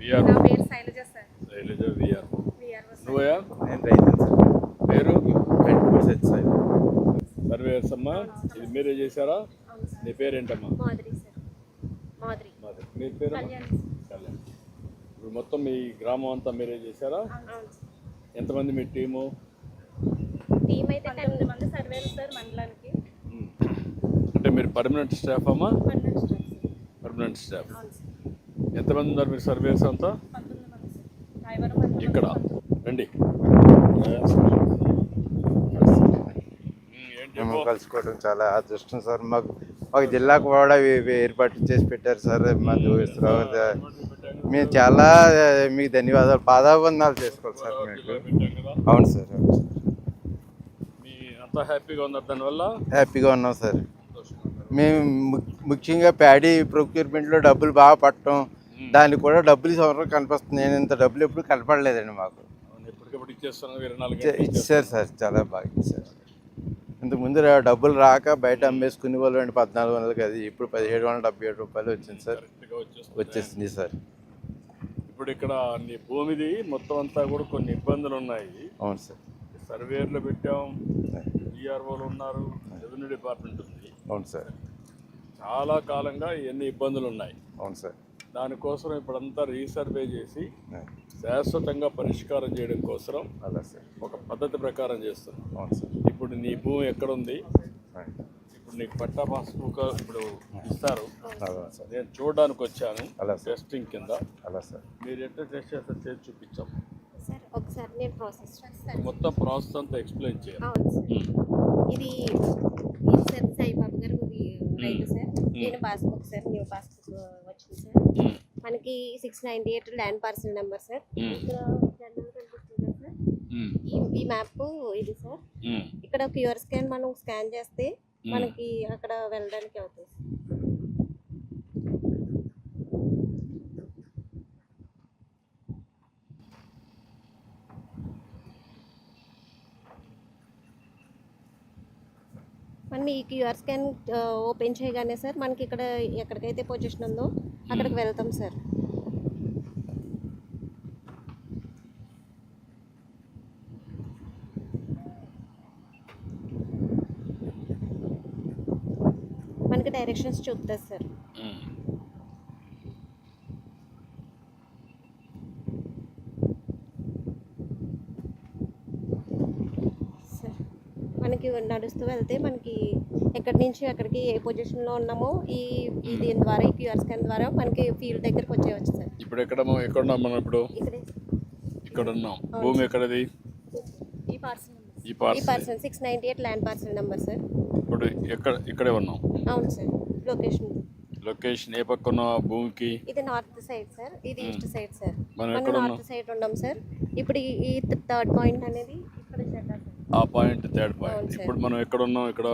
VR నా పేరు Shailaja sir. Shailaja VR. VRO sir. నువ్వయా? నేను రైతు సార్. పేరు కంటిపూర్ సార్. సర్వేయర్స్ అమ్మా. ఇది మీరే చేశారా? అవును సార్. నీ పేరేంటమ్మా? మాధురి సార్. మాధురి. మీ పేరు? కళ్యాణ్. కళ్యాణ్. ఇప్పుడు మొత్తం మీ గ్రామం అంతా మీరే చేశారా? అవును సార్. ఎంతమంది మీ టీము? టీమ్ అయితే 10 మంది సర్వేలు సార్ మండలానికి. అంటే మీరు పర్మనెంట్ స్టాఫ్ అమ్మా? Permanent staff sir. Permanent staff. అవును సార్. ఎంతమంది ఉన్నారు మీరు సర్వేయర్స్ అంతా? 19 మంది సార్. రాయవరం మండలం ఇక్కడ 19. రండి. ఏంటి మేము చెప్పు? కలుసుకోవడం చాలా అదృష్టం సార్. మాకు మాకు జిల్లాకు కూడా ఏర్పాటు చేసి పెట్టారు సార్. మా తర్వాత మేము చాలా మీకు ధన్యవాదాలు, పాదాబంధాలు చేసుకోవాలి సార్ మీకు. పెట్టాం కదా. అవును సార్, అవును సార్. మీ అంతా హ్యాపీగా ఉన్నారు దానివల్ల? హ్యాపీగా ఉన్నాం సార్. మేము ముఖ్యంగా ప్యాడీ ప్రొక్యూర్మెంట్లో డబ్బులు బాగా పట్టడం, దానికి కూడా డబ్బులు ఈ సంవత్సరం కనిపిస్తుంది. నేను ఇంత డబ్బులు ఎప్పుడు కనపడలేదండి మాకు. ఎప్పటికప్పుడు ఇచ్చేస్తున్నాను 24 గంటలు ఇచ్చారు సార్, చాలా బాగా ఇచ్చారు. ఇంతకుముందు డబ్బులు రాక బయట అమ్మేసుకునే వాళ్ళు అండి 1400 అది, ఇప్పుడు 1777 రూపాయలు వచ్చింది సార్. కరెక్ట్గా వచ్చేసింది సార్. ఇప్పుడు ఇక్కడ నీ భూమిది మొత్తం అంతా కూడా కొన్ని ఇబ్బందులు ఉన్నాయి. అవును సార్. సర్వేర్లు పెట్టాం, విఆర్ఓలు ఉన్నారు, రెవెన్యూ డిపార్ట్మెంట్ ఉంది. అవును సార్. చాలా కాలంగా ఎన్ని ఇబ్బందులు ఉన్నాయి. అవును సార్. దానికోసం ఇప్పుడంతా రీసర్వే చేసి శాశ్వతంగా పరిష్కారం చేయడం కోసం అలా సార్. ఒక పద్ధతి ప్రకారం చేస్తున్నాం. అవును సార్. ఇప్పుడు నీ భూమి ఎక్కడుంది? ఇప్పుడు నీకు పట్టా పాస్బుక్ ఇప్పుడు ఇస్తారు. అలా సార్. నేను చూడడానికి వచ్చాను అలా సార్. టెస్టింగ్ కింద. అలా సార్. మీరు ఎట్లా టెస్ట్ చేస్తారు చేసి చూపించాం. సార్ ఒకసారి నేను ప్రాసెస్ చేస్తాను. మొత్తం ప్రాసెస్ అంతా ఎక్స్ప్లెయిన్ చేయాలి. అవును సార్. ఇది సార్ సాయిబాబు గారు రైతు సార్. నేను పాస్బుక్ సార్, న్యూ పాస్బుక్ వచ్చింది సార్. మనకి 698 ల్యాండ్ పార్సల్ నెంబర్ సార్. ఇక్కడ జనరల్ కనిపిస్తుంది సార్. ఈ మ్యాప్ ఇది సార్. ఇక్కడ క్యూఆర్ స్కాన్ మనం స్కాన్ చేస్తే మనకి అక్కడ వెళ్ళడానికి అవుతుంది. మనం ఈ క్యూఆర్ స్కాన్ ఓపెన్ చేయగానే సార్ మనకి ఇక్కడ ఎక్కడికైతే పొజిషన్ ఉందో అక్కడికి వెళ్తాం సార్. మనకి డైరెక్షన్స్ చూపుతుంది సార్. మనకి నడుస్తూ వెళ్తే మనకి ఎక్కడి నుంచి ఎక్కడికి ఏ పొజిషన్లో ఉన్నామో దీని ద్వారా ఈ క్యూఆర్ స్కాన్ ద్వారా మనకి ఫీల్డ్ దగ్గరకు వచ్చేయచ్చు సార్. ఇప్పుడు ఎక్కడున్నాం మనం? ఇప్పుడు ఇక్కడ ఉన్నాం. భూమి ఎక్కడది? ఈ పార్సల్ ఈ parcel 698 land parcel number sir. ఇప్పుడు ఇక్కడే ఉన్నాం. అవును సార్. లొకేషన్ ఏ పక్క ఉన్న భూమికి? ఇది నార్త్ సైడ్ సార్, ఇది ఈస్ట్ సైడ్ సార్. మనం నార్త్ సైడ్ ఉన్నాం సార్. ఇప్పుడు ఈ థర్డ్ పాయింట్ అనేది ఇక్కడ చేద్దాం సార్. ఆ పాయింట్ థర్డ్ పాయింట్. ఇప్పుడు మనం ఎక్కడ ఉన్నాం? ఇక్కడ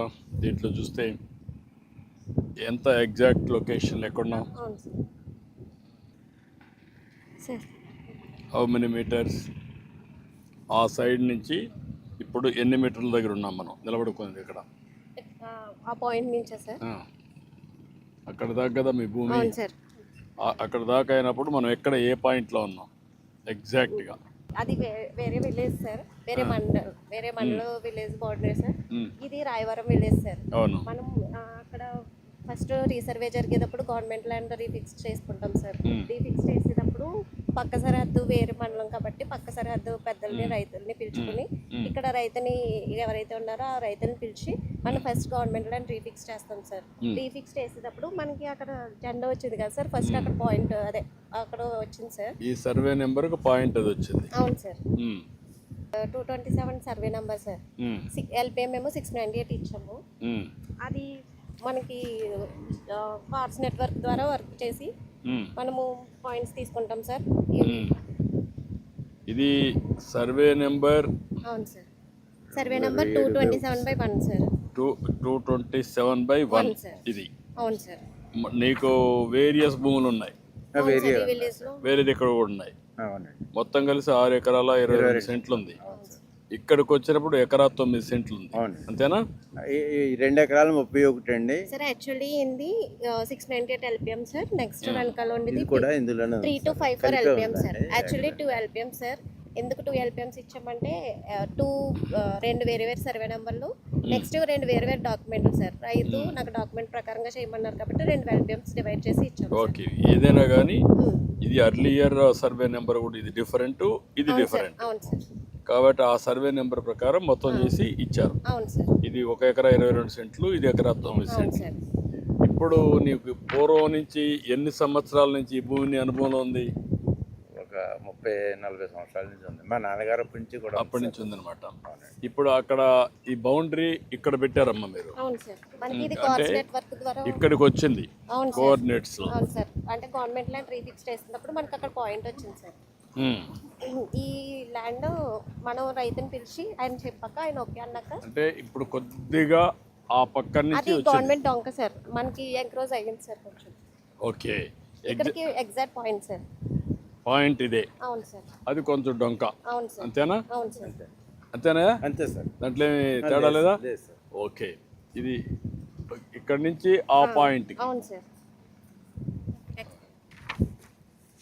దీంట్లో చూస్తే ఎంత ఎగ్జాక్ట్ లొకేషన్ ఎక్కడున్నాం? అవును సార్. How many meters? ఆ సైడ్ నుంచి ఇప్పుడు ఎన్ని మీటర్ల దగ్గర ఉన్నాం మనం నిలబడుకుంది? ఇక్కడ ఆ పాయింట్ నుంచే సార్. అక్కడ దాకా కదా మీ భూమి? అవును సార్. అక్కడ దాకా అయినప్పుడు మనం ఎక్కడ ఏ పాయింట్లో ఉన్నాం ఎగ్జాక్ట్గా? అది వేరే విలేజ్ సార్, వేరే మండలం విలేజ్ బార్డర్ సార్. ఇది రాయవరం విలేజ్ సార్. అవును. మనం అక్కడ ఫస్ట్ రీసర్వే జరిగేటప్పుడు గవర్నమెంట్ ల్యాండ్ రీఫిక్స్ చేసుకుంటాం సార్. రీఫిక్స్ చేసేటప్పుడు పక్క సరిహద్దు వేరే మండలం కాబట్టి పక్క సరిహద్దు పెద్దల్ని రైతుల్ని పిలుచుకుని ఇక్కడ రైతుని ఎవరైతే ఉన్నారో ఆ రైతుని పిలిచి మనం ఫస్ట్ గవర్నమెంట్ ల్యాండ్ రీఫిక్స్ చేస్తాం సార్. రీఫిక్స్ చేసేటప్పుడు మనకి అక్కడ జెండా వచ్చింది కదా సార్, ఫస్ట్ అక్కడ పాయింట్ అదే అక్కడ వచ్చింది సార్. ఈ సర్వే నెంబర్కి పాయింట్ అది వచ్చింది. అవును sir. 227 survey number sir. LPM మేము 698 ఇచ్చాము. అది మనకి కార్డ్స్ నెట్వర్క్ ద్వారా వర్క్ చేసి మనము పాయింట్స్ తీసుకుంటాం సార్. ఇది సర్వే నెంబర్. అవును sir. Survey number 227/1 sir. 227/1 sir. ఇది. అవును సార్. నీకు వేరియస్ భూములు ఉన్నాయి. విలేజ్ లో వేరేది ఇక్కడ కూడా ఉన్నాయి. మొత్తం కలిసి 6 ఎకరాల 22 సెంట్లు ఉంది. ఇక్కడికి వచ్చినప్పుడు ఎకరా 9 సెంట్లు ఉంది, అవును. అంతేనా? ఈ 2 ఎకరాలు 31 అండి. సార్ యాక్చువల్లీ ఏంది 698 ఎల్పిఎం సార్. నెక్స్ట్ వెనకాల ఉండేది ఇది కూడా ఇందులోనే 3 to 5 4 LPM sir. Actually 2 LPM sir. ఎందుకు 2 ఎల్పిఎంస్ ఇచ్చామంటే రెండు వేరే వేరే సర్వే నెంబర్లు, నెక్స్ట్ 2 వేరే వేరే డాక్యుమెంట్లు సార్. రైతు నాకు డాక్యుమెంట్ ప్రకారంగా చేయమన్నారు కాబట్టి 2 ఎల్పిఎంస్ డివైడ్ చేసి ఇచ్చాము. ఓకే, ఏదైనా కానీ ఇది అర్లియర్ సర్వే నెంబర్ కూడా ఇది డిఫరెంట్, ఇది డిఫరెంట్. అవును సార్. కాబట్టి ఆ సర్వే నెంబర్ ప్రకారం మొత్తం చేసి ఇచ్చారు. అవును సార్. ఇది 1 ఎకరా 22 సెంట్లు, ఇది ఎకరా 9 అవును సెంట్లు. సార్. ఇప్పుడు నీకు పూర్వం నుంచి ఎన్ని సంవత్సరాల నుంచి ఈ భూమిని అనుభవంలో ఉంది? ఒక 30-40 సంవత్సరాల నుంచి ఉంది. మా నాన్నగారు నుంచి కూడా అప్పటి నుంచి ఉందన్నమాట. ఇప్పుడు అక్కడ ఈ బౌండరీ ఇక్కడ పెట్టారమ్మా మీరు. అవును సార్. మనకి ఇది కోఆర్డినేట్ నెట్వర్క్ ద్వారా ఇక్కడికి వచ్చింది అవును సార్. కోఆర్డినేట్స్. అవును సార్. అంటే గవర్నమెంట్ ల్యాండ్ రీఫిక్స్ చేస్తున్నప్పుడు మనకి అక్కడ పాయింట్ వచ్చింది సార్. ఈ ల్యాండ్ మనం రైతుని పిలిచి ఆయన చెప్పాక ఆయన ఓకే అన్నాక అంటే ఇప్పుడు కొద్దిగా ఆ పక్క నుంచి అది గవర్నమెంట్ డొంక సార్. మనకి ఎంక్రోజ్ అయ్యింది సార్ కొంచెం. ఓకే, ఇక్కడికి ఎగ్జాక్ట్ పాయింట్ సార్. పాయింట్ ఇదే. అవును సార్. అది కొంచెం డొంక, అవును సార్. అంతేనా? అవును సార్. అంతేనా? అంతే సార్. దాంట్లో ఏమి తేడా లేదా? లేదు సార్. ఓకే, ఇది ఇక్కడ నుంచి ఆ పాయింట్. అవును సార్.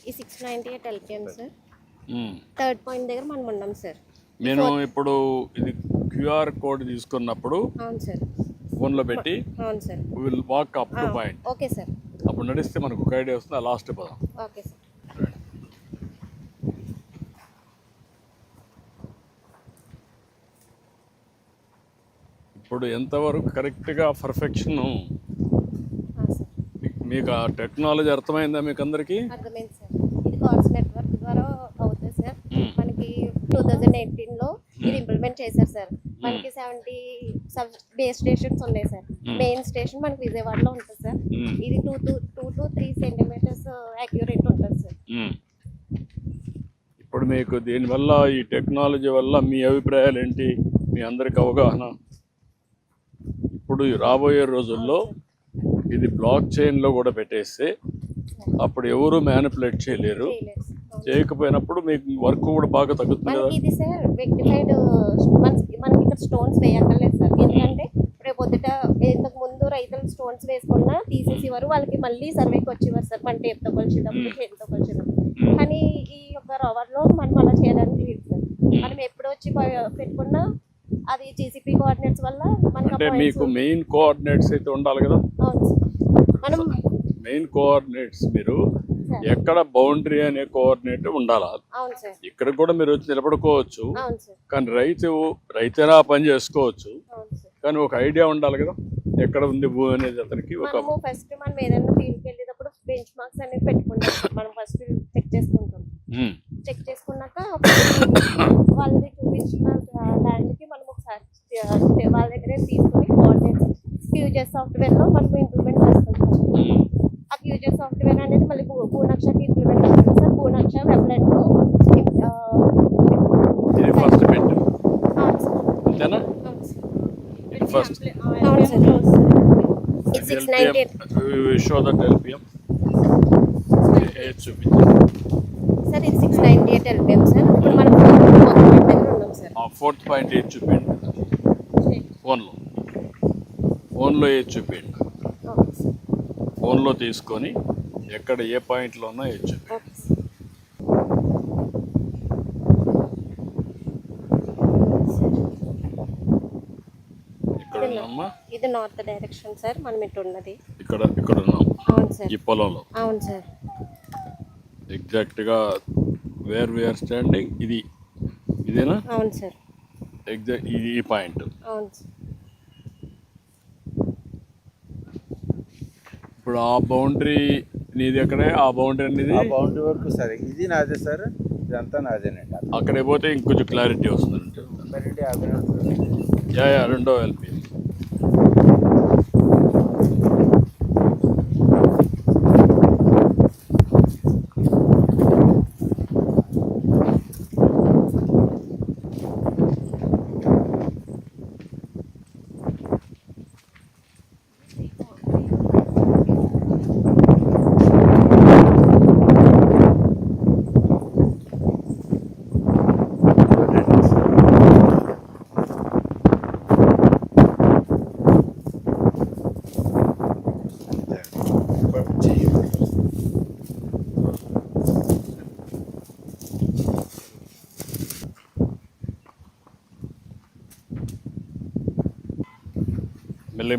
ఈ 698 ఎల్పిఎం సార్. థర్డ్ పాయింట్ దగ్గర మనం ఉన్నాం సార్. నేను ఇప్పుడు ఇది క్యూఆర్ కోడ్ తీసుకున్నప్పుడు అవును సార్. ఫోన్లో పెట్టి అవును sir. Will walk up to point. Okay sir. అప్పుడు నడిస్తే మనకు ఒక ఐడియా వస్తుంది. ఆ లాస్ట్ పదం. Okay sir. ఇప్పుడు ఎంతవరకు కరెక్ట్గా పర్ఫెక్షన్ మీకు ఆ టెక్నాలజీ అర్థమైందా మీకు అందరికీ? అర్థమైంది సార్. ఇది కోఆర్డినేట్ నెట్వర్క్ ద్వారా అవుతుంది సార్. మనకి 2018లో ఇది ఇంప్లిమెంట్ చేశారు సార్. మనకి 70 బేస్ స్టేషన్స్ ఉన్నాయి సార్. మెయిన్ స్టేషన్ మనకి విజయవాడలో ఉంటుంది సార్. ఇది 2 to 3 సెంటీమీటర్స్ యాక్యురేట్ ఉంటుంది సార్. ఇప్పుడు మీకు దీనివల్ల ఈ టెక్నాలజీ వల్ల మీ అభిప్రాయాలు ఏంటి? మీ అందరికి అవగాహన? ఇప్పుడు రాబోయే రోజుల్లో ఇది బ్లాక్ చైన్లో కూడా పెట్టేస్తే అప్పుడు ఎవరు మ్యానిపులేట్ చేయలేరు. చేయకపోయినప్పుడు మీకు వర్క్ కూడా బాగా తగ్గుతుంది కదా. మనకి ఇది సార్ రెక్టిఫైడ్. మనకి ఇక్కడ స్టోన్స్ వేయక్కర్లేదు సార్. ఎందుకంటే రేపు పొద్దుట ఇంతకు ముందు రైతులు స్టోన్స్ వేసుకున్నా తీసేసేవారు, వాళ్ళకి మళ్ళీ సర్వేకి వచ్చేవారు సార్. మన టేప్తో కొలిచేటప్పుడు చేతితో కొలిచేటప్పుడు. కానీ ఈ యొక్క రవర్లో మనం అలా చేయడానికి లేదు సార్. మనం ఎప్పుడు వచ్చి పెట్టుకున్నా అది జీసీపీ కోఆర్డినేట్స్ వల్ల మనకి అంటే మీకు మెయిన్ కోఆర్డినేట్స్ అయితే ఉండాలి కదా. అవును సార్. మనం మెయిన్ కోఆర్డినేట్స్ మీరు ఎక్కడ బౌండరీ అనే కోఆర్డినేట్ ఉండాలా. అవును సార్. ఇక్కడ కూడా మీరు వచ్చి నిలబడుకోవచ్చు, అవును సార్. కానీ రైతైనా పని చేసుకోవచ్చు. అవును సార్. కానీ ఒక ఐడియా ఉండాలి కదా ఎక్కడ ఉంది భూమి అనేది అతనికి. ఒక ఫస్ట్ మనం ఏదైనా ఫీల్డ్కి వెళ్ళేటప్పుడు బెంచ్ మార్క్స్ అనేవి పెట్టుకుంటాం. మనం ఫస్ట్ చెక్ చేసుకుంటాం. చెక్ చేసుకున్నాక వాళ్ళని చూపించిన ల్యాండ్కి మనం ఒకసారి వాళ్ళ దగ్గరే తీసుకుని కోఆర్డినేట్స్ ఫ్యూచర్ సాఫ్ట్వేర్లో మనం ఇంప్లిమెంట్ చేస్తాం. ఆ ఫ్యూచర్ సాఫ్ట్వేర్ అనేది మళ్ళీ భూనక్షకి ఇంప్లిమెంట్ అవుతుంది సార్. భూనక్ష వెబ్లెట్ ఫస్ట్ పెట్టు అవును సార్. అంతేనా? ఇది ఫస్ట్ అవును సార్. 698 షో దట్ ఎల్పిఎం చూపించారు సార్. ఇది 698 ఎల్పిఎం సార్. ఇప్పుడు మనం దగ్గర ఉన్నాం సార్. 4.8 చూపించండి ఫోన్లో ఏది చూపించండి. ఫోన్లో తీసుకొని ఎక్కడ ఏ పాయింట్లో ఉన్నా ఏది చూపించండి. ఇక్కడ ఉన్నామా? ఇది నార్త్ డైరెక్షన్ సార్. మనం ఇటు ఉన్నది ఇక్కడ ఉన్నాం. అవును సార్. ఈ పొలంలో. అవును సార్. ఎగ్జాక్ట్గా వేర్ వీఆర్ స్టాండింగ్ ఇదేనా? అవును సార్. ఎగ్జాక్ట్ ఇది ఈ పాయింట్. అవును సార్. ఇప్పుడు ఆ బౌండరీ నీది ఎక్కడే? ఆ బౌండరీ అనేది బౌండరీ వరకు సార్. ఇది నాదే సార్. ఇదంతా నాదేనండి. అక్కడే పోతే ఇంకొంచెం క్లారిటీ వస్తుంది. రెండో ఎల్పి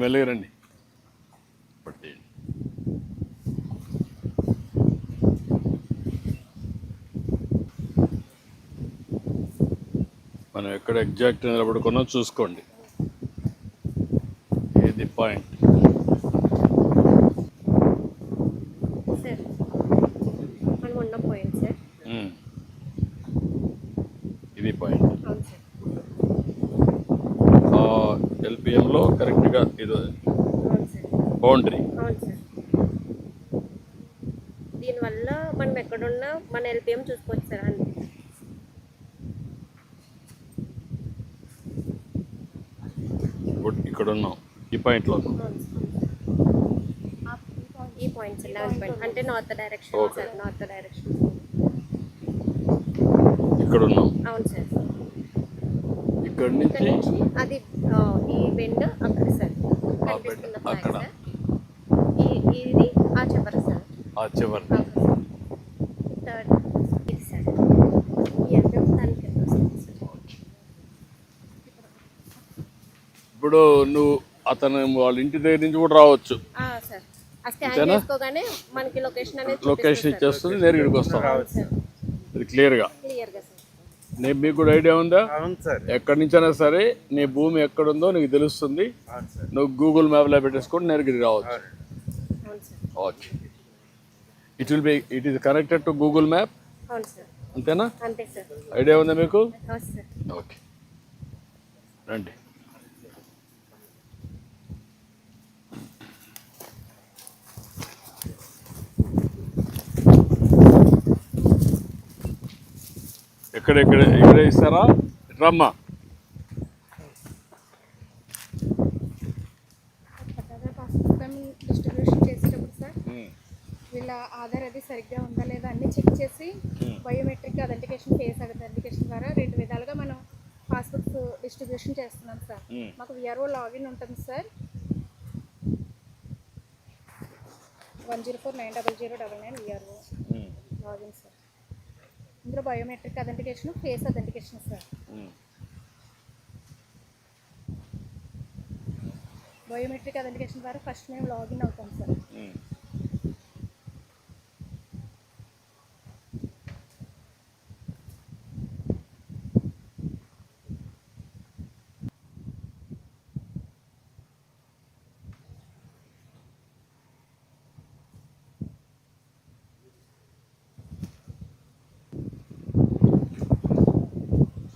మెల్లిగా రండి. పట్టి మనం ఎక్కడ ఎగ్జాక్ట్ నిలబడుకున్నా చూసుకోండి. ఇది పాయింట్. సార్ మనం ఉన్న పాయింట్ సార్. ఇది పాయింట్. అవును సార్. ఎల్పిఎంలో కరెక్ట్గా ఇది అవును సార్. బౌండరీ. అవును సార్. దీనివల్ల మనం ఎక్కడున్నా మన ఎల్పిఎం చూసుకోవచ్చు సార్. అంతే. ఇక్కడ ఉన్నాం, ఈ పాయింట్లో ఉన్నాం. అవును సార్. ఈ పాయింట్ సార్ 11 పాయింట్ అంటే north direction Okay. Sir. North direction. ఇక్కడ ఉన్నాం. అవును సార్. ఇక్కడ ఇక్కడ నుంచి నుంచి అది ఈ బెండ్ అక్కడ సార్ ఆ కనిపిస్తున్న bend పాయింట్ అక్కడ. సార్. ఇది ఆ చివరి సార్. ఆ చివరి. థర్డ్ ఇది సార్. ఈ ఎండ్ దాని కింద వస్తుంది సార్. ఇప్పుడు నువ్వు అతను వాళ్ళ ఇంటి దగ్గర నుంచి కూడా రావచ్చు. సార్ ఆ స్కాన్ అంతేనా? చేసుకోగానే మనకి లొకేషన్ అనేది లొకేషన్ ఇచ్చేస్తుంది, నేరుగా ఇక్కడికి వస్తాం. అవును సార్. ఇది క్లియర్గా. క్లియర్గా సార్. నేను మీకు కూడా ఐడియా ఉందా? అవును సార్. ఎక్కడి నుంచైనా సరే నీ భూమి ఎక్కడుందో నీకు తెలుస్తుంది. అవును సార్. నువ్వు గూగుల్ మ్యాప్లో పెట్టేసుకొని నేరుగా ఇక్కడికి రావచ్చు. అవును sir. Okay. It is connected to Google map. అవును సార్. అంతేనా? అంతే సార్. ఐడియా ఉందా మీకు? అవును సార్. ఓకే, రండి. ఇక్కడే ఇస్తారా? రమ్మా. పట్టాదారు పాస్బుక్ డిస్ట్రిబ్యూషన్ చేసేటప్పుడు సార్ వీళ్ళ ఆధార్ అది సరిగ్గా ఉందా లేదా అన్ని చెక్ చేసి బయోమెట్రిక్ అథెంటికేషన్ ఫేస్ అథెంటికేషన్ ద్వారా 2 విధాలుగా మనం పాస్బుక్స్ డిస్ట్రిబ్యూషన్ చేస్తున్నాం సార్. మాకు విఆర్ఓ లాగిన్ ఉంటుంది సార్. 104900999 VRO login sir. ఇందులో biometric authentication face authentication sir. Biometric authentication ద్వారా ఫస్ట్ మేము లాగిన్ అవుతాం సార్.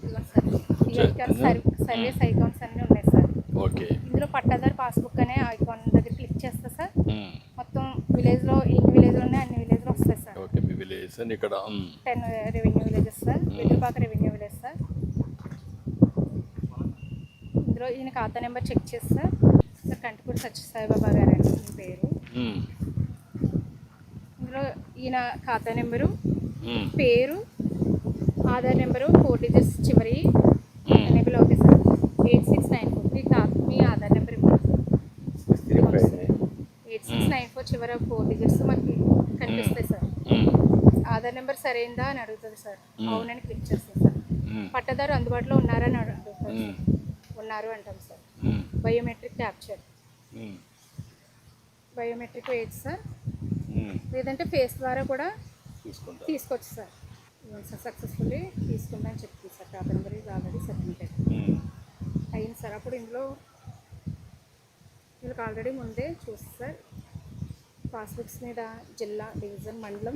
ఇలా సార్ ఈ ఐకాన్ సర్వీస్ ఐకాన్స్ అన్నీ ఉన్నాయి సార్. ఓకే. ఇందులో పట్టాదారు పాస్బుక్ అనే ఐకాన్ దగ్గర క్లిక్ చేస్తే సార్ మొత్తం విలేజ్లో ఎన్ని విలేజ్లు ఉన్నాయి అన్ని విలేజ్లు వస్తాయి సార్. ఓకే, మీ విలేజ్ అని ఇక్కడ 10 revenue villages sir. Vedurupaka revenue village sir. ఇందులో ఈయన ఖాతా నెంబర్ చెక్ చేస్తే సార్ కంటిపూడి సత్యసాయిబాబా గారు అండి ఈ పేరు. ఇందులో ఈయన ఖాతా నెంబరు, పేరు, ఆధార్ నెంబరు 4 డిజిట్స్ చివరి ఎనేబుల్ అవుతాయి సార్. 8694 మీ ఆధార్ నెంబర్ ఇవ్వండి సార్. 8694 చివర 4 డిజిట్స్ మనకి కనిపిస్తాయి సార్. ఆధార్ నెంబర్ సరైందా అని అడుగుతుంది సార్. అవునని క్లిక్ చేస్తాం సార్. పట్టదారు అందుబాటులో ఉన్నారని అడుగుతుంది సార్. ఉన్నారు అంటాం సార్. బయోమెట్రిక్ క్యాప్చర్, బయోమెట్రిక్ వేయచ్చు సార్. లేదంటే ఫేస్ ద్వారా కూడా తీసుకోవచ్చు సార్. సక్సెస్ఫుల్లీ తీసుకుందని చెప్తుంది సార్. ఖాతా నెంబర్ ఇది ఆల్రెడీ సబ్మిటెడ్ అయింది సార్. అప్పుడు ఇందులో వీళ్ళకి ఆల్రెడీ ముందే చూసి సార్ పాస్బుక్స్ మీద జిల్లా, డివిజన్, మండలం,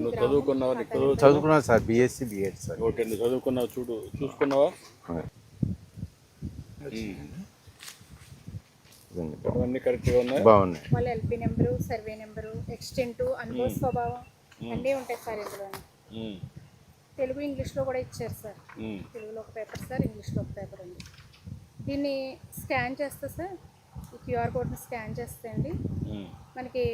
చదువుకున్నాను sir. BSc BEd sir. Okay, నువ్వు చదువుకున్నావు, చూసుకున్నావా? అన్నీ కరెక్ట్గా ఉన్నాయి, బాగున్నాయి. వాళ్ళ LP number, survey number, extent, అనుభవ స్వభావం అన్నీ ఉంటాయి సార్ ఇందులో. తెలుగు ఇంగ్లీష్లో కూడా ఇచ్చారు సార్. తెలుగులో ఒక పేపర్ సార్, ఇంగ్లీష్లో ఒక పేపర్ ఉంది. దీన్ని స్కాన్ చేస్తే సార్ ఈ క్యూఆర్ కోడ్ని స్కాన్ చేస్తే అండి మనకి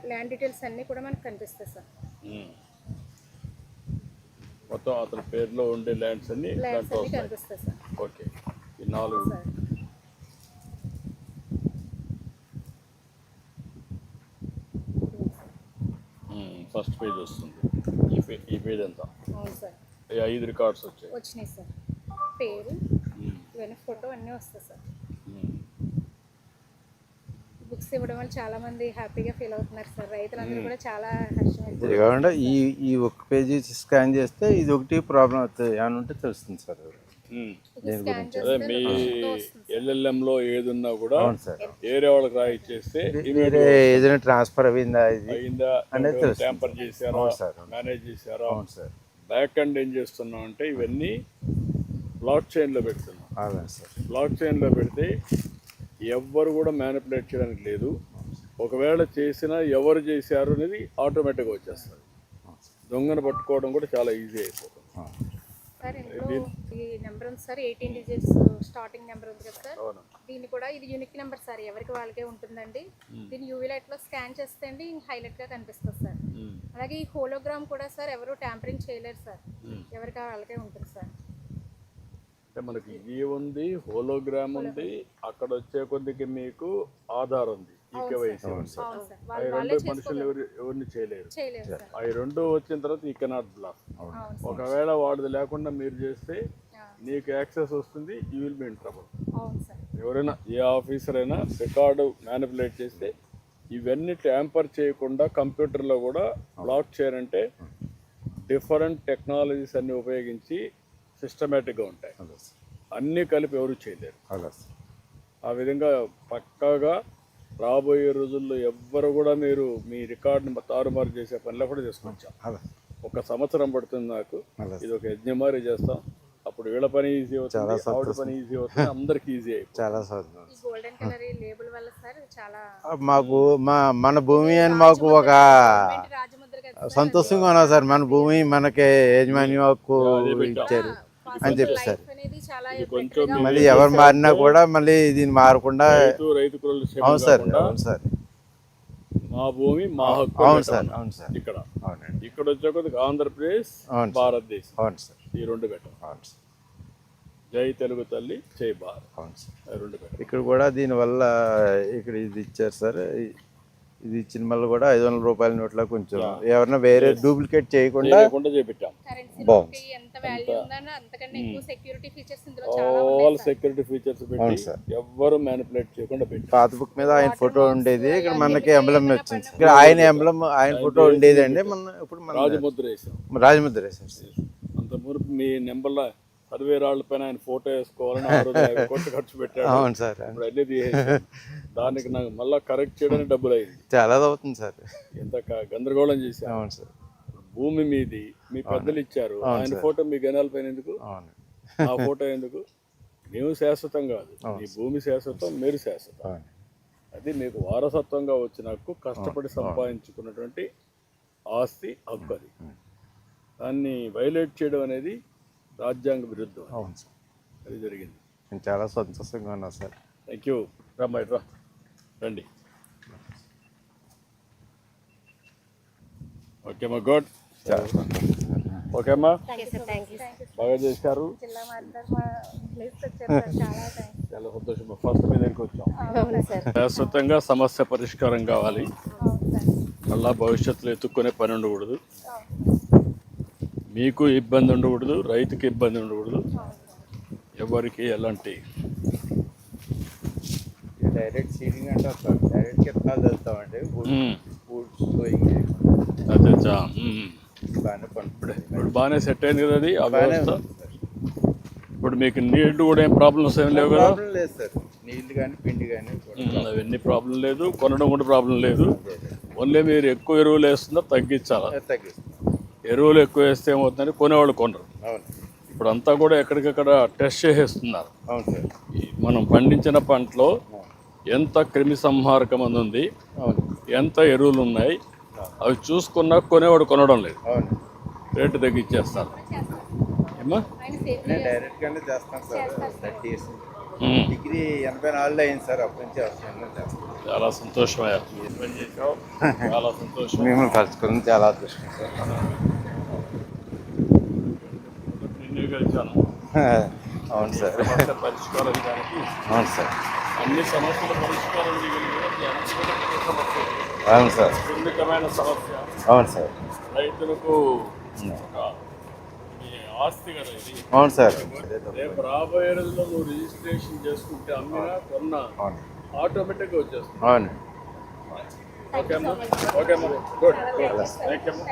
ల్యాండ్ డీటెయిల్స్ అన్నీ కూడా మనకు కనిపిస్తాయి సార్. మొత్తం అతని పేరులో ఉండే ల్యాండ్స్ అన్ని ల్యాండ్స్ అన్నీ కనిపిస్తాయి సార్. ఓకే, ఈ 4 సార్ ఫస్ట్ పేజ్ వస్తుంది. ఈ పేజ్ ఎంత? అవును సార్, ఈ 5 రికార్డ్స్ వచ్చాయి. వచ్చినాయి సార్. పేరు ఇవన్నీ ఫోటో అన్నీ వస్తాయి సార్. బుక్స్ ఇవ్వడం వల్ల చాలా మంది హ్యాపీగా ఫీల్ అవుతున్నారు సార్. రైతులందరూ కూడా చాలా హర్షం ఇది కాకుండా ఈ ఒక్క పేజీ స్కాన్ చేస్తే ఇది ఒకటి ప్రాబ్లం అవుతుంది ఏమైనా ఉంటే తెలుస్తుంది సార్. అదే మీ ఎల్ఎల్ఎంలో ఏదున్నా కూడా అవును సార్. ఏరియా వాళ్ళకి రాయిచ్చేస్తే వేరే ఏదైనా ట్రాన్స్ఫర్ అయిందా ఇది అయిందా, అనేది తెలుస్తుంది. ట్యాంపర్ చేశారా, అవును సార్. మేనేజ్ చేశారా. అవును సార్. బ్యాక్ అండ్ ఏం చేస్తున్నాం అంటే ఇవన్నీ బ్లాక్ చైన్లో పెడుతున్నాం. అవును సార్. బ్లాక్ చైన్లో పెడితే ఎవ్వరు కూడా మ్యానిపులేట్ చేయడానికి లేదు. ఒకవేళ చేసినా ఎవరు చేశారు అనేది ఆటోమేటిక్గా వచ్చేస్తుంది. దొంగను పట్టుకోవడం కూడా చాలా ఈజీ అయిపోతుంది. సార్. ఇందులో ఈ నెంబర్ ఉంది సార్, 18 డిజిట్స్ స్టార్టింగ్ నెంబర్ ఉంది కదా సార్. అవును. దీన్ని కూడా ఇది యూనిక్ నెంబర్ సార్, ఎవరికి వాళ్ళకే ఉంటుందండి. దీన్ని యూవీ లైట్లో స్కాన్ చేస్తే అండి హైలైట్గా కనిపిస్తుంది సార్. అలాగే ఈ హోలోగ్రామ్ కూడా సార్ ఎవరు ట్యాంపరింగ్ చేయలేరు సార్, ఎవరికి వాళ్ళకే ఉంటుంది సార్. అంటే మనకి ఇది ఉంది, హోలోగ్రామ్ ఉంది, అక్కడ వచ్చే కొద్దికి మీకు ఆధార్ ఉంది, ఈకేవైసీ ఉంది. అవును సార్, అవి రెండు మనుషులు ఎవరిని చేయలేరు. చేయలేరు సార్. అవి రెండు వచ్చిన తర్వాత ఈ కెనాట్ బ్లాక్. అవును ఒకవేళ వాడిది లేకుండా మీరు చేస్తే నీకు యాక్సెస్ వస్తుంది, you will be in trouble. అవును సార్. ఎవరైనా ఏ ఆఫీసర్ అయినా రికార్డు మ్యానిపులేట్ చేస్తే ఇవన్నీ ట్యాంపర్ చేయకుండా కంప్యూటర్లో కూడా బ్లాక్ చేయాలంటే డిఫరెంట్ టెక్నాలజీస్ అన్ని ఉపయోగించి సిస్టమేటిక్గా ఉంటాయి. అన్నీ కలిపి ఎవరు చేయలేరు. ఆ విధంగా పక్కాగా రాబోయే రోజుల్లో ఎవ్వరు కూడా మీరు మీ రికార్డుని తారుమారు చేసే పనిలో కూడా చేసుకొచ్చాం. 1 సంవత్సరం పడుతుంది నాకు. ఇది ఒక యజ్ఞమారి చేస్తాం. అప్పుడు వీళ్ళ పని ఈజీ అవుతుంది, ఆవిడ పని ఈజీ అవుతుంది, అందరికి ఈజీ అయిపోతుంది. చాలా ఈ గోల్డెన్ కలర్ లేబుల్ వల్ల సార్ చాలా మాకు మన భూమి అని మాకు ఒక రాజముద్ర కదా సంతోషంగా ఉన్నా సార్. మన భూమి మనకి యజమాని హక్కు ఇచ్చారు అని చెప్పి సార్. అనేది చాలా కొంచెం మళ్ళీ ఎవరు మారినా కూడా మళ్ళీ దీన్ని మారకుండా. రైతు కుల అవును సార్. అవును సార్. మా భూమి మా హక్కు. అవును సార్. అవును సార్. ఇక్కడ అవునండి. ఇక్కడ వచ్చే కొద్దిగా ఆంధ్రప్రదేశ్, అవును సార్. భారతదేశం, అవును సార్. ఈ రెండు పెట్టాం. అవును సార్. జై తెలుగు తల్లి, జై భారత్, అవును సార్. ఈ రెండు పెట్టాం. ఇక్కడ కూడా దీనివల్ల ఇక్కడ ఇది ఇచ్చారు సార్. ఇది ఇచ్చిన మళ్ళీ కూడా 500 రూపాయల నోట్ల కొంచెం ఎవరైనా వేరే డూప్లికేట్ చేయకుండా లేకుండా చేపించాం. కరెన్సీ ఎంత వాల్యూ ఉందన్న అంతకన్నా ఎక్కువ సెక్యూరిటీ ఫీచర్స్ ఇందులో చాలా ఆల్ ఉన్నాయి సార్. సెక్యూరిటీ ఫీచర్స్ అవును పెట్టి సార్. ఎవ్వరు మ్యానిపులేట్ చేయకుండా పెట్టాం. పాత బుక్ మీద ఆయన ఫోటో ఉండేది, ఇక్కడ మనకి ఎంబ్లం వచ్చింది సార్. ఇక్కడ ఆయన ఎంబ్లం ఆయన ఫోటో ఉండేది అండి. ఇప్పుడు మన రాజముద్ర వేసాం. రాజముద్ర వేశారు సార్. అంత మునుపు మీ నెంబర్లో సర్వే రాళ్ళ పైన ఆయన ఫోటో వేసుకోవాలని 6 కోట్లు ఖర్చు పెట్టాడు. అవును సార్. ఇప్పుడు అన్నీ తీసేసాం. దానికి నాకు మళ్ళీ కరెక్ట్ చేయడానికి డబ్బులు అయింది. చాలా అవుతుంది సార్. ఎంత గందరగోళం చేశాం. అవును సార్. భూమి మీది, మీ పెద్దలు ఇచ్చారు, ఆయన ఫోటో మీ గణాల పైన ఎందుకు, అవును. ఆ ఫోటో ఎందుకు? మేము శాశ్వతం కాదు, మీ భూమి శాశ్వతం, మీరు శాశ్వతం. అవును. అది మీకు వారసత్వంగా వచ్చిన హక్కు, కష్టపడి సంపాదించుకున్నటువంటి ఆస్తి హక్కు. అది దాన్ని వైలేట్ చేయడం అనేది రాజ్యాంగ విరుద్ధం. అవును సార్. అది జరిగింది. నేను చాలా సంతోషంగా ఉన్నా సార్. Thank you. రా రండి. ఓకే అమ్మా, గుడ్. ఓకే అమ్మా, థ్యాంక్ యూ సార్. బాగా చేశారు. జిల్లా మాట్లాడారు మా ప్లేస్ వచ్చారు సార్, చాలా థ్యాంక్స్. చాలా సంతోషం. ఫస్ట్ మీ దగ్గరికి వచ్చాం. అవును సార్. శాశ్వతంగా సమస్య పరిష్కారం కావాలి. అవును సార్. మళ్ళా భవిష్యత్తులో ఎత్తుక్కునే పని ఉండకూడదు, మీకు ఇబ్బంది ఉండకూడదు, రైతుకి ఇబ్బంది ఉండకూడదు, ఎవరికి ఎలాంటి. డైరెక్ట్ సీడింగ్ అంటారు సార్. డైరెక్ట్ విత్తనాలు చదువుతామండి. అచ్చా. బాగానే పండుతుంది. ఇప్పుడు బాగానే సెట్ అయింది కదా అది, ఆ వ్యవస్థ. ఇప్పుడు మీకు నీళ్లు కూడా ఏం ప్రాబ్లమ్స్ ఏం లేవు కదా? ప్రాబ్లం లేదు సార్. నీళ్ళు కానీ పిండి కానీ అవన్నీ ప్రాబ్లం లేదు, కొనడం కూడా ప్రాబ్లం లేదు. ఓన్లీ మీరు ఎక్కువ ఎరువులు వేస్తుందా తగ్గించాలా? తగ్గిస్తాం. ఎరువులు ఎక్కువ వేస్తే ఏమవుతుందని కొనేవాళ్ళు కొనరు. అవును. ఇప్పుడు అంతా కూడా ఎక్కడికక్కడ టెస్ట్ చేసేస్తున్నారు. అవును సార్. మనం పండించిన పంటలో ఎంత క్రిమి సంహారక మందు ఉంది, అవును, ఎంత ఎరువులు ఉన్నాయి, అవి చూసుకున్నా కొనేవాడు కొనడం లేదు. అవును. రేటు తగ్గించేస్తారు. ఏమా? ఆయన సేఫ్ నేను డైరెక్ట్గానే చేస్తాను సార్. 30 years డిగ్రీ 84లో అయింది సార్. అప్పటి నుంచి చేస్తాను. చాలా సంతోషమయ్యా, పని చేసావు. చాలా సంతోషం. మిమ్మల్ని కలుసుకుని చాలా అదృష్టం సార్. నిన్ను కలిసాను. అవును సార్. సమస్య పరిష్కారం చేయడానికి, అవును సార్. అన్ని సమస్యల పరిష్కారం చేయగలిగిన సమస్య అవును సార్, సున్నితమైన సమస్య. అవును సార్, రైతులకు ఒక మీ ఆస్తి కదా ఇది. అవును సార్, రేపు రాబోయే రోజుల్లో నువ్వు రిజిస్ట్రేషన్ చేసుకుంటే అమ్మినా కొన్నా అవును, ఆటోమేటిక్గా వచ్చేస్తుంది. అవును. ఓకే అమ్మా, ఓకే అమ్మా, గుడ్ గుడ్, థ్యాంక్ యూ అమ్మా.